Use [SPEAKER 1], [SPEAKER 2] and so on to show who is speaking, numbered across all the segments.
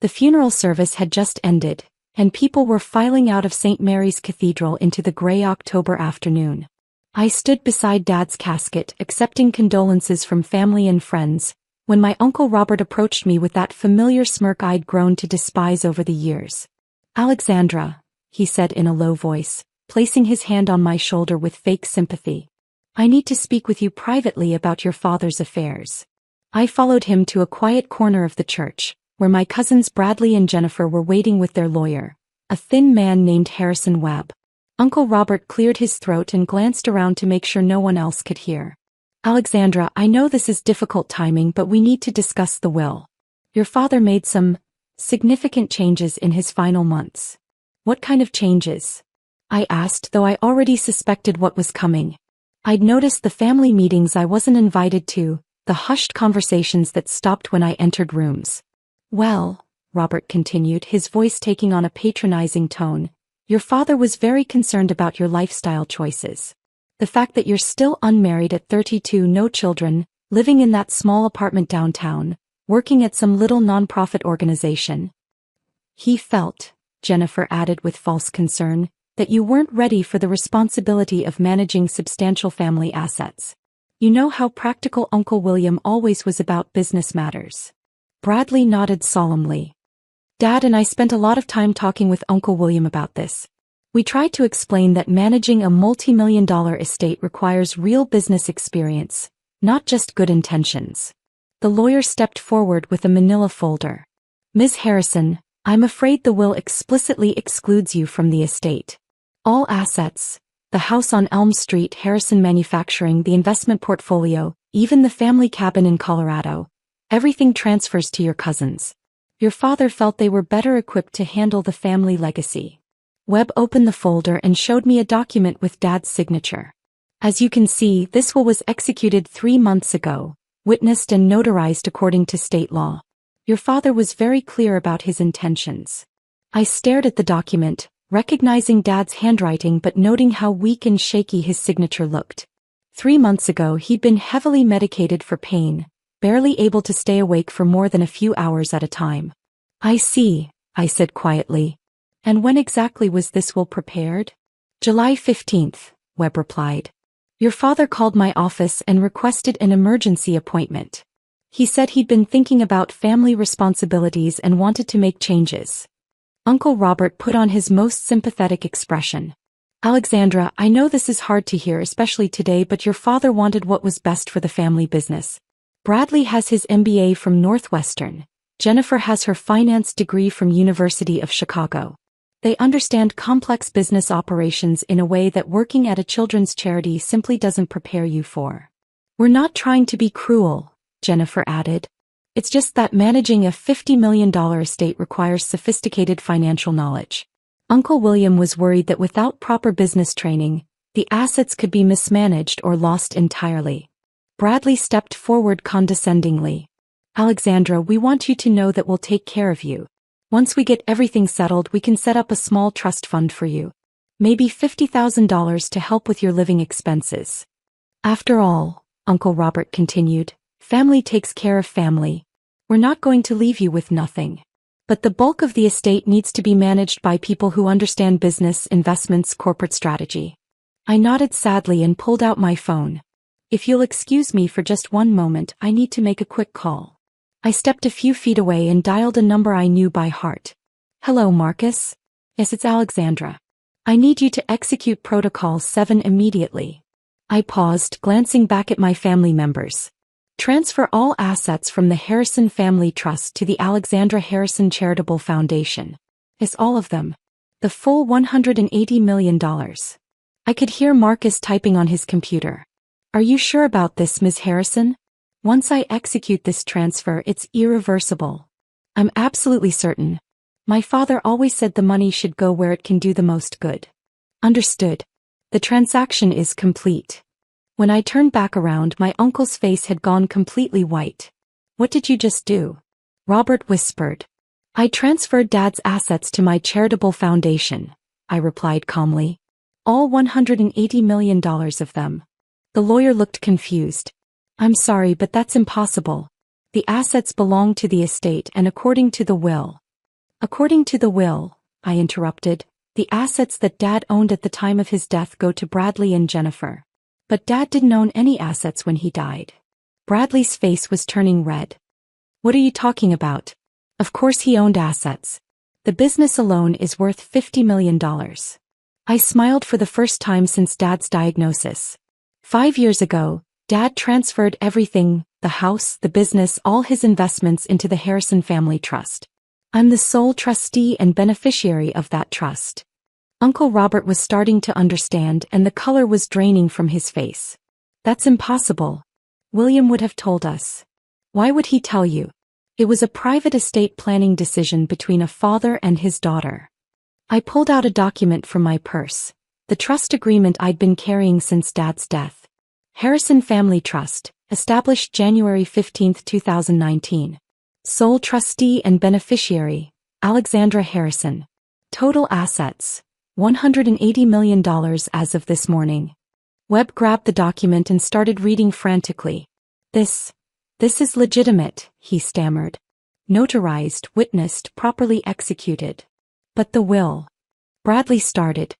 [SPEAKER 1] The funeral service had just ended, and people were filing out of St. Mary's Cathedral into the gray October afternoon. I stood beside Dad's casket, accepting condolences from family and friends, when my Uncle Robert approached me with that familiar smirk I'd grown to despise over the years. "Alexandra," he said in a low voice, placing his hand on my shoulder with fake sympathy. "I need to speak with you privately about your father's affairs." I followed him to a quiet corner of the church, where my cousins Bradley and Jennifer were waiting with their lawyer, a thin man named Harrison Webb. Uncle Robert cleared his throat and glanced around to make sure no one else could hear. "Alexandra, I know this is difficult timing, but we need to discuss the will. Your father made some significant changes in his final months." "What kind of changes?" I asked, though I already suspected what was coming. I'd noticed the family meetings I wasn't invited to, the hushed conversations that stopped when I entered rooms. "Well," Robert continued, his voice taking on a patronizing tone, "your father was very concerned about your lifestyle choices. The fact that you're still unmarried at 32, no children, living in that small apartment downtown, working at some little nonprofit organization. He felt," Jennifer added with false concern, "that you weren't ready for the responsibility of managing substantial family assets. You know how practical Uncle William always was about business matters." Bradley nodded solemnly. "Dad and I spent a lot of time talking with Uncle William about this. We tried to explain that managing a multi-million-dollar estate requires real business experience, not just good intentions." The lawyer stepped forward with a manila folder. "Ms. Harrison, I'm afraid the will explicitly excludes you from the estate. All assets, the house on Elm Street, Harrison Manufacturing, the investment portfolio, even the family cabin in Colorado, everything transfers to your cousins. Your father felt they were better equipped to handle the family legacy." Webb opened the folder and showed me a document with Dad's signature. "As you can see, this will was executed 3 months ago, witnessed and notarized according to state law. Your father was very clear about his intentions." I stared at the document, recognizing Dad's handwriting but noting how weak and shaky his signature looked. 3 months ago he'd been heavily medicated for pain, barely able to stay awake for more than a few hours at a time. "I see," I said quietly. "And when exactly was this will prepared?" "July 15th, Webb replied. "Your father called my office and requested an emergency appointment. He said he'd been thinking about family responsibilities and wanted to make changes." Uncle Robert put on his most sympathetic expression. "Alexandra, I know this is hard to hear, especially today, but your father wanted what was best for the family business. Bradley has his MBA from Northwestern. Jennifer has her finance degree from University of Chicago. They understand complex business operations in a way that working at a children's charity simply doesn't prepare you for." "We're not trying to be cruel," Jennifer added. "It's just that managing a $50 million estate requires sophisticated financial knowledge. Uncle William was worried that without proper business training, the assets could be mismanaged or lost entirely." Bradley stepped forward condescendingly. "Alexandra, we want you to know that we'll take care of you. Once we get everything settled, we can set up a small trust fund for you. Maybe $50,000 to help with your living expenses. After all," Uncle Robert continued, "family takes care of family. We're not going to leave you with nothing. But the bulk of the estate needs to be managed by people who understand business, investments, corporate strategy." I nodded sadly and pulled out my phone. "If you'll excuse me for just one moment, I need to make a quick call." I stepped a few feet away and dialed a number I knew by heart. "Hello, Marcus? Yes, it's Alexandra. I need you to execute Protocol 7 immediately." I paused, glancing back at my family members. "Transfer all assets from the Harrison Family Trust to the Alexandra Harrison Charitable Foundation." "Is all of them? The full $180 million. I could hear Marcus typing on his computer. "Are you sure about this, Ms. Harrison? Once I execute this transfer, it's irreversible." "I'm absolutely certain. My father always said the money should go where it can do the most good." "Understood. The transaction is complete." When I turned back around, my uncle's face had gone completely white. "What did you just do?" Robert whispered. "I transferred Dad's assets to my charitable foundation," I replied calmly. "All $180 million of them." The lawyer looked confused. "I'm sorry, but that's impossible. The assets belong to the estate, and according to the will, According to the will, I interrupted, the assets that Dad owned at the time of his death go to Bradley and Jennifer. But Dad didn't own any assets when he died. Bradley's face was turning red. What are you talking about? Of course he owned assets. The business alone is worth $50 million. I smiled for the first time since Dad's diagnosis. 5 years ago, Dad transferred everything, the house, the business, all his investments into the Harrison Family Trust. I'm the sole trustee and beneficiary of that trust. Uncle Robert was starting to understand and the color was draining from his face. That's impossible. William would have told us. Why would he tell you? It was a private estate planning decision between a father and his daughter. I pulled out a document from my purse, the trust agreement I'd been carrying since Dad's death. Harrison Family Trust, established January 15, 2019. Sole trustee and beneficiary, Alexandra Harrison. Total assets, $180 million as of this morning. Webb grabbed the document and started reading frantically. This is legitimate, he stammered. Notarized, witnessed, properly executed. But the will. Bradley started.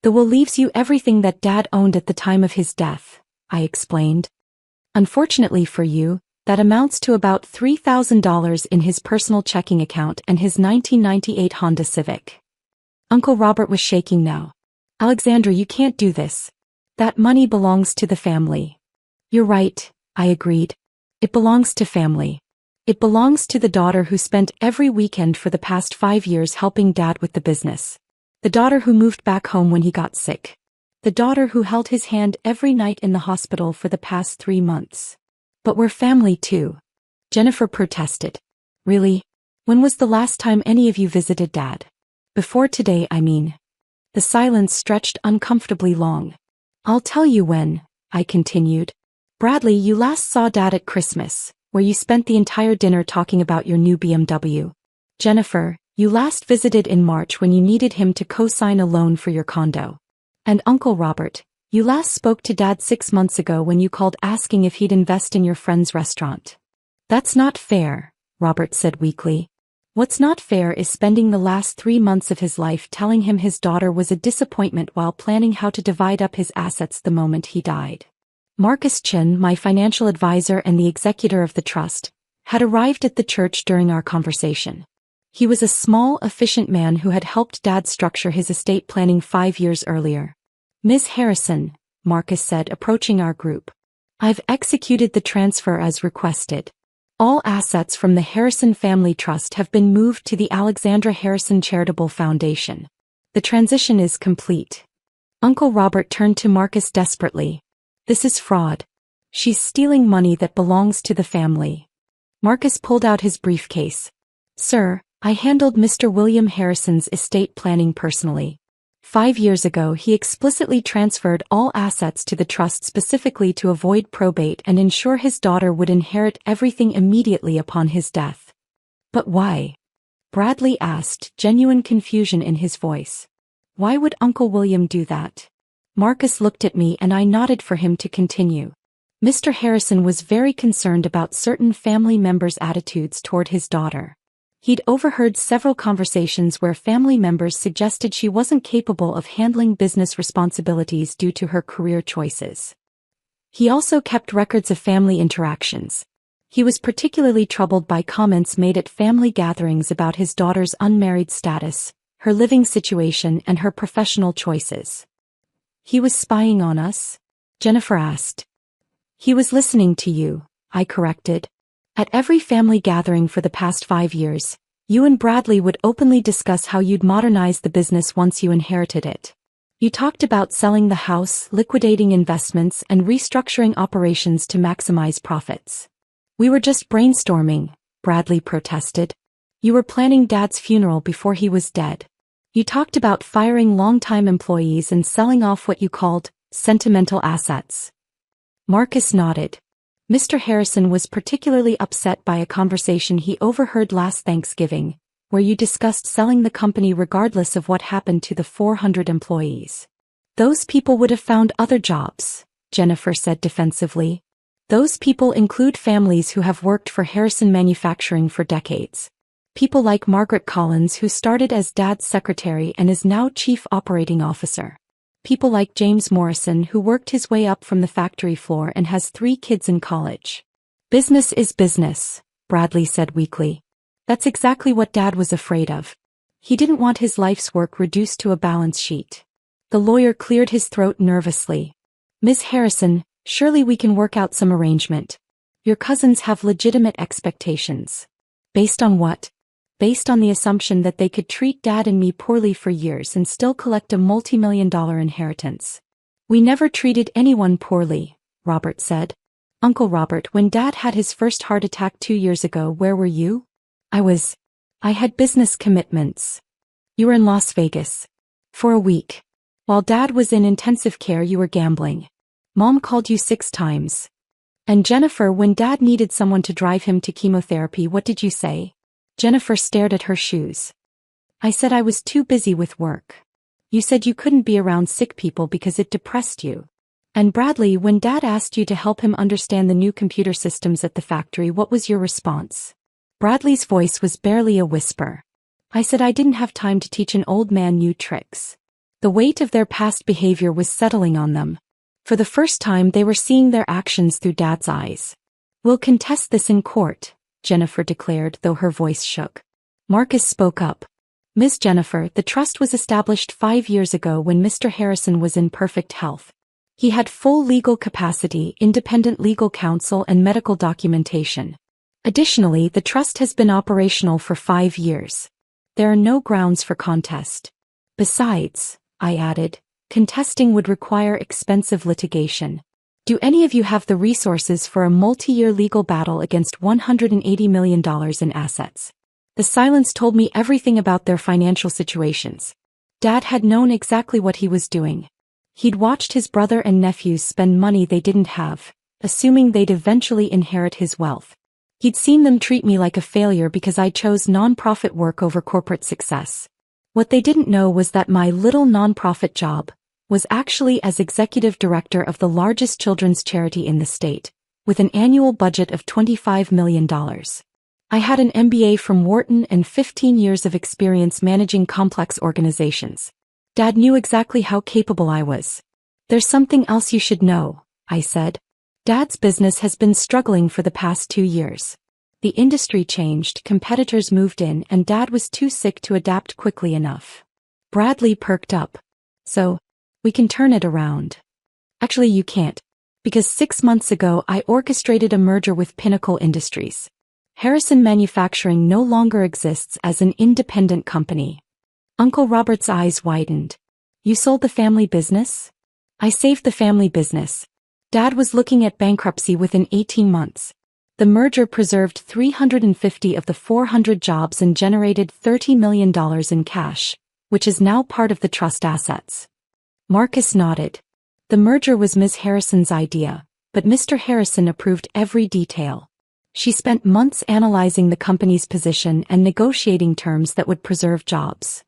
[SPEAKER 1] The will leaves you everything that Dad owned at the time of his death, I explained. Unfortunately for you, that amounts to about $3,000 in his personal checking account and his 1998 Honda Civic. Uncle Robert was shaking now. Alexandra, you can't do this. That money belongs to the family. You're right, I agreed. It belongs to family. It belongs to the daughter who spent every weekend for the past 5 years helping Dad with the business. The daughter who moved back home when he got sick. The daughter who held his hand every night in the hospital for the past 3 months. But we're family too. Jennifer protested. Really? When was the last time any of you visited Dad? Before today, I mean. The silence stretched uncomfortably long. I'll tell you when, I continued. Bradley, you last saw Dad at Christmas, where you spent the entire dinner talking about your new BMW. Jennifer, you last visited in March when you needed him to co-sign a loan for your condo. And Uncle Robert, you last spoke to Dad 6 months ago when you called asking if he'd invest in your friend's restaurant. That's not fair, Robert said weakly. What's not fair is spending the last 3 months of his life telling him his daughter was a disappointment while planning how to divide up his assets the moment he died. Marcus Chin, my financial advisor and the executor of the trust, had arrived at the church during our conversation. He was a small, efficient man who had helped Dad structure his estate planning 5 years earlier. Ms. Harrison, Marcus said, approaching our group. I've executed the transfer as requested. All assets from the Harrison Family Trust have been moved to the Alexandra Harrison Charitable Foundation. The transition is complete. Uncle Robert turned to Marcus desperately. This is fraud. She's stealing money that belongs to the family. Marcus pulled out his briefcase. Sir, I handled Mr. William Harrison's estate planning personally. 5 years ago he explicitly transferred all assets to the trust specifically to avoid probate and ensure his daughter would inherit everything immediately upon his death. But why? Bradley asked, genuine confusion in his voice. Why would Uncle William do that? Marcus looked at me and I nodded for him to continue. Mr. Harrison was very concerned about certain family members' attitudes toward his daughter. He'd overheard several conversations where family members suggested she wasn't capable of handling business responsibilities due to her career choices. He also kept records of family interactions. He was particularly troubled by comments made at family gatherings about his daughter's unmarried status, her living situation, and her professional choices. He was spying on us? Jennifer asked. He was listening to you, I corrected. At every family gathering for the past 5 years, you and Bradley would openly discuss how you'd modernize the business once you inherited it. You talked about selling the house, liquidating investments, and restructuring operations to maximize profits. We were just brainstorming, Bradley protested. You were planning Dad's funeral before he was dead. You talked about firing longtime employees and selling off what you called sentimental assets. Marcus nodded. Mr. Harrison was particularly upset by a conversation he overheard last Thanksgiving, where you discussed selling the company regardless of what happened to the 400 employees. Those people would have found other jobs, Jennifer said defensively. Those people include families who have worked for Harrison Manufacturing for decades. People like Margaret Collins, who started as Dad's secretary and is now chief operating officer. People like James Morrison, who worked his way up from the factory floor and has 3 kids in college. Business is business, Bradley said weakly. That's exactly what Dad was afraid of. He didn't want his life's work reduced to a balance sheet. The lawyer cleared his throat nervously. Ms. Harrison, surely we can work out some arrangement. Your cousins have legitimate expectations. Based on what? Based on the assumption that they could treat Dad and me poorly for years and still collect a multi-million-dollar inheritance. We never treated anyone poorly, Robert said. Uncle Robert, when Dad had his first heart attack 2 years ago, where were you? I had business commitments. You were in Las Vegas. For a week. While Dad was in intensive care, you were gambling. Mom called you 6 times. And Jennifer, when Dad needed someone to drive him to chemotherapy, what did you say? Jennifer stared at her shoes. I said I was too busy with work. You said you couldn't be around sick people because it depressed you. And Bradley, when Dad asked you to help him understand the new computer systems at the factory, what was your response? Bradley's voice was barely a whisper. I said I didn't have time to teach an old man new tricks. The weight of their past behavior was settling on them. For the first time, they were seeing their actions through Dad's eyes. We'll contest this in court, Jennifer declared, though her voice shook. Marcus spoke up. Miss Jennifer, the trust was established 5 years ago when Mr. Harrison was in perfect health. He had full legal capacity, independent legal counsel, and medical documentation. Additionally, the trust has been operational for 5 years. There are no grounds for contest. Besides, I added, contesting would require expensive litigation. Do any of you have the resources for a multi-year legal battle against $180 million in assets? The silence told me everything about their financial situations. Dad had known exactly what he was doing. He'd watched his brother and nephews spend money they didn't have, assuming they'd eventually inherit his wealth. He'd seen them treat me like a failure because I chose non-profit work over corporate success. What they didn't know was that my little non-profit job was actually as executive director of the largest children's charity in the state, with an annual budget of $25 million. I had an MBA from Wharton and 15 years of experience managing complex organizations. Dad knew exactly how capable I was. There's something else you should know, I said. Dad's business has been struggling for the past 2 years. The industry changed, competitors moved in, and Dad was too sick to adapt quickly enough. Bradley perked up. So, we can turn it around. Actually, you can't. Because 6 months ago I orchestrated a merger with Pinnacle Industries. Harrison Manufacturing no longer exists as an independent company. Uncle Robert's eyes widened. You sold the family business? I saved the family business. Dad was looking at bankruptcy within 18 months. The merger preserved 350 of the 400 jobs and generated $30 million in cash, which is now part of the trust assets. Marcus nodded. The merger was Ms. Harrison's idea, but Mr. Harrison approved every detail. She spent months analyzing the company's position and negotiating terms that would preserve jobs.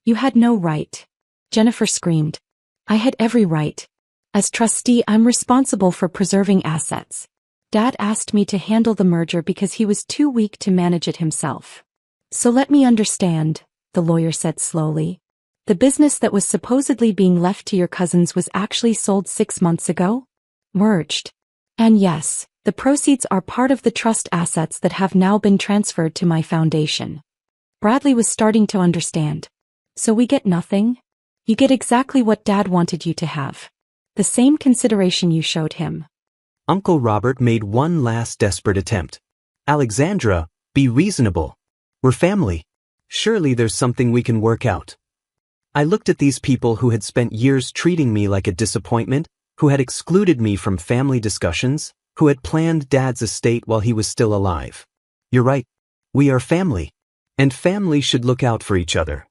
[SPEAKER 1] You had no right. Jennifer screamed. I had every right. As trustee, I'm responsible for preserving assets. Dad asked me to handle the merger because he was too weak to manage it himself. So let me understand, the lawyer said slowly. The business that was supposedly being left to your cousins was actually sold 6 months ago? Merged. And yes, the proceeds are part of the trust assets that have now been transferred to my foundation. Bradley was starting to understand. So we get nothing? You get exactly what Dad wanted you to have. The same consideration you showed him.
[SPEAKER 2] Uncle Robert made one last desperate attempt. Alexandra, be reasonable. We're family. Surely there's something we can work out. I looked at these people who had spent years treating me like a disappointment, who had excluded me from family discussions, who had planned Dad's estate while he was still alive. You're right. We are family. And family should look out for each other.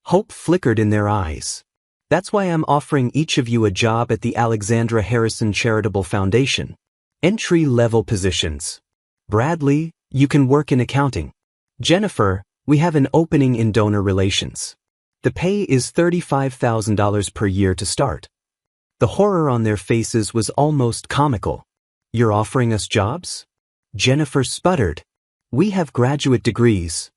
[SPEAKER 2] Hope flickered in their eyes. That's why I'm offering each of you a job at the Alexandra Harrison Charitable Foundation. Entry-level positions. Bradley, you can work in accounting. Jennifer, we have an opening in donor relations. The pay is $35,000 per year to start. The horror on their faces was almost comical. You're offering us jobs? Jennifer sputtered. We have graduate degrees.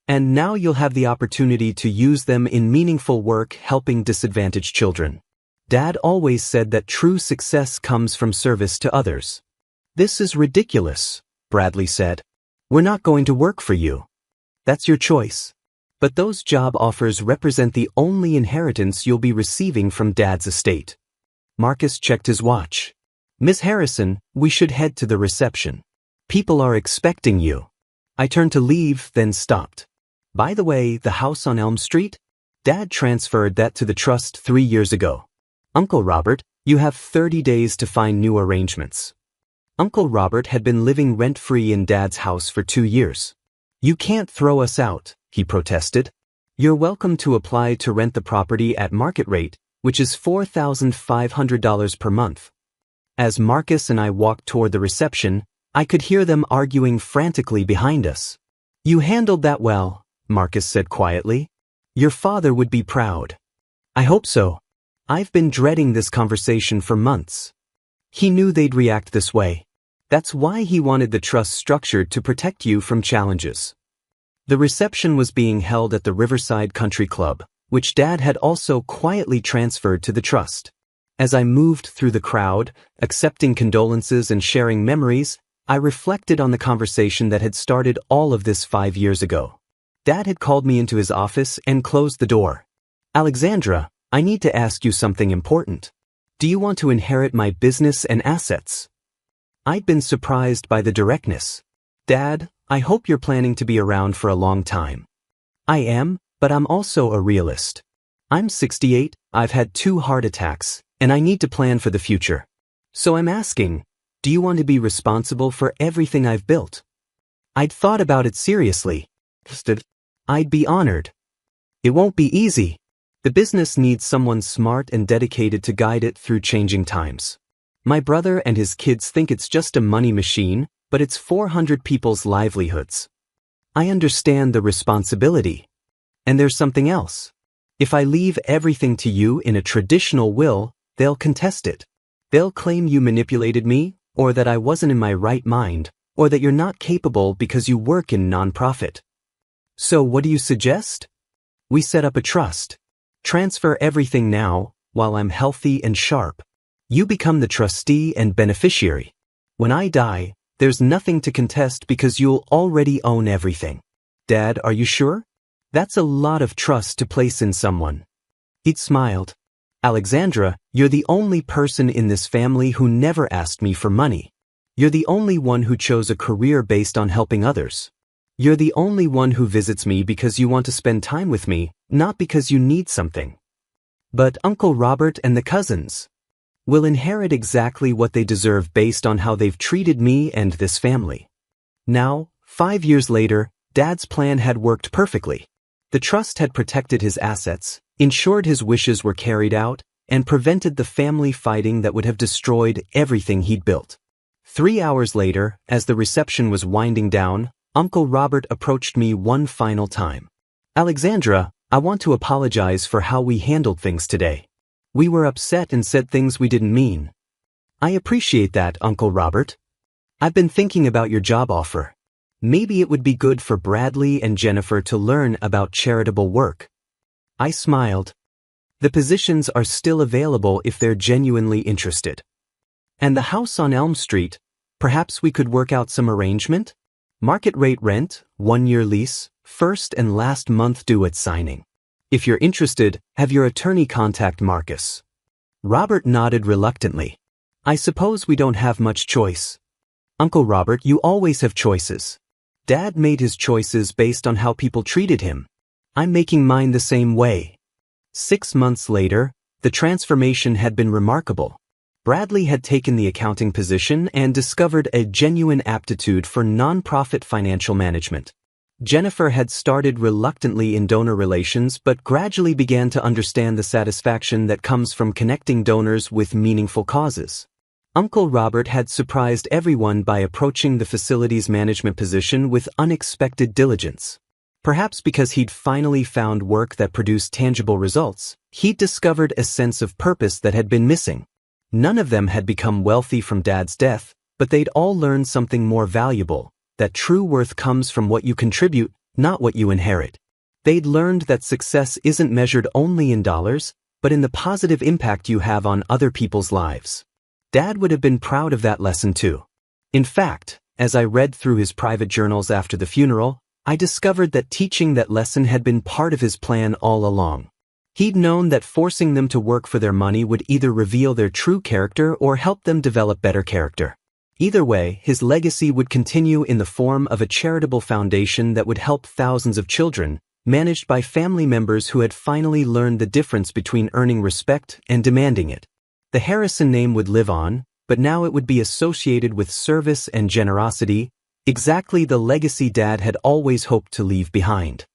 [SPEAKER 2] And now you'll have the opportunity to use them in meaningful work helping disadvantaged children. Dad always said that true success comes from service to others. This is ridiculous, Bradley said. We're not going to work for you. That's your choice. But those job offers represent the only inheritance you'll be receiving from Dad's estate. Marcus checked his watch. Miss Harrison, we should head to the reception. People are expecting you. I turned to leave, then stopped. By the way, the house on Elm Street? Dad transferred that to the trust 3 years ago. Uncle Robert, you have 30 days to find new arrangements. Uncle Robert had been living rent-free in Dad's house for 2 years. You can't throw us out, he protested. You're welcome to apply to rent the property at market rate, which is $4,500 per month. As Marcus and I walked toward the reception, I could hear them arguing frantically behind us. You handled that well, Marcus said quietly. Your father would be proud. I hope so. I've been dreading this conversation for months. He knew they'd react this way. That's why he wanted the trust structured to protect you from challenges. The reception was being held at the Riverside Country Club, which Dad had also quietly transferred to the trust. As I moved through the crowd, accepting condolences and sharing memories, I reflected on the conversation that had started all of this 5 years ago. Dad had called me into his office and closed the door. Alexandra, I need to ask you something important. Do you want to inherit my business and assets? I'd been surprised by the directness. Dad, I hope you're planning to be around for a long time. I am, but I'm also a realist. I'm 68, I've had 2 heart attacks, and I need to plan for the future. So I'm asking, do you want to be responsible for everything I've built? I'd thought about it seriously. I'd be honored. It won't be easy. The business needs someone smart and dedicated to guide it through changing times. My brother and his kids think it's just a money machine, but it's 400 people's livelihoods. I understand the responsibility. And there's something else. If I leave everything to you in a traditional will, they'll contest it. They'll claim you manipulated me, or that I wasn't in my right mind, or that you're not capable because you work in nonprofit. So what do you suggest? We set up a trust. Transfer everything now, while I'm healthy and sharp. You become the trustee and beneficiary. When I die, there's nothing to contest because you'll already own everything. Dad, are you sure? That's a lot of trust to place in someone. He'd smiled. Alexandra, you're the only person in this family who never asked me for money. You're the only one who chose a career based on helping others. You're the only one who visits me because you want to spend time with me, not because you need something. But Uncle Robert and the cousins will inherit exactly what they deserve based on how they've treated me and this family. Now, 5 years later, Dad's plan had worked perfectly. The trust had protected his assets, ensured his wishes were carried out, and prevented the family fighting that would have destroyed everything he'd built. 3 hours later, as the reception was winding down, Uncle Robert approached me one final time. Alexandra, I want to apologize for how we handled things today. We were upset and said things we didn't mean. I appreciate that, Uncle Robert. I've been thinking about your job offer. Maybe it would be good for Bradley and Jennifer to learn about charitable work. I smiled. The positions are still available if they're genuinely interested. And the house on Elm Street, perhaps we could work out some arrangement? Market rate rent, 1-year lease, first and last month due at signing. If you're interested, have your attorney contact Marcus. Robert nodded reluctantly. I suppose we don't have much choice. Uncle Robert, you always have choices. Dad made his choices based on how people treated him. I'm making mine the same way. 6 months later, the transformation had been remarkable. Bradley had taken the accounting position and discovered a genuine aptitude for nonprofit financial management. Jennifer had started reluctantly in donor relations but gradually began to understand the satisfaction that comes from connecting donors with meaningful causes. Uncle Robert had surprised everyone by approaching the facilities management position with unexpected diligence. Perhaps because he'd finally found work that produced tangible results, he'd discovered a sense of purpose that had been missing. None of them had become wealthy from Dad's death, but they'd all learned something more valuable, that true worth comes from what you contribute, not what you inherit. They'd learned that success isn't measured only in dollars, but in the positive impact you have on other people's lives. Dad would have been proud of that lesson too. In fact, as I read through his private journals after the funeral, I discovered that teaching that lesson had been part of his plan all along. He'd known that forcing them to work for their money would either reveal their true character or help them develop better character. Either way, his legacy would continue in the form of a charitable foundation that would help thousands of children, managed by family members who had finally learned the difference between earning respect and demanding it. The Harrison name would live on, but now it would be associated with service and generosity, exactly the legacy Dad had always hoped to leave behind.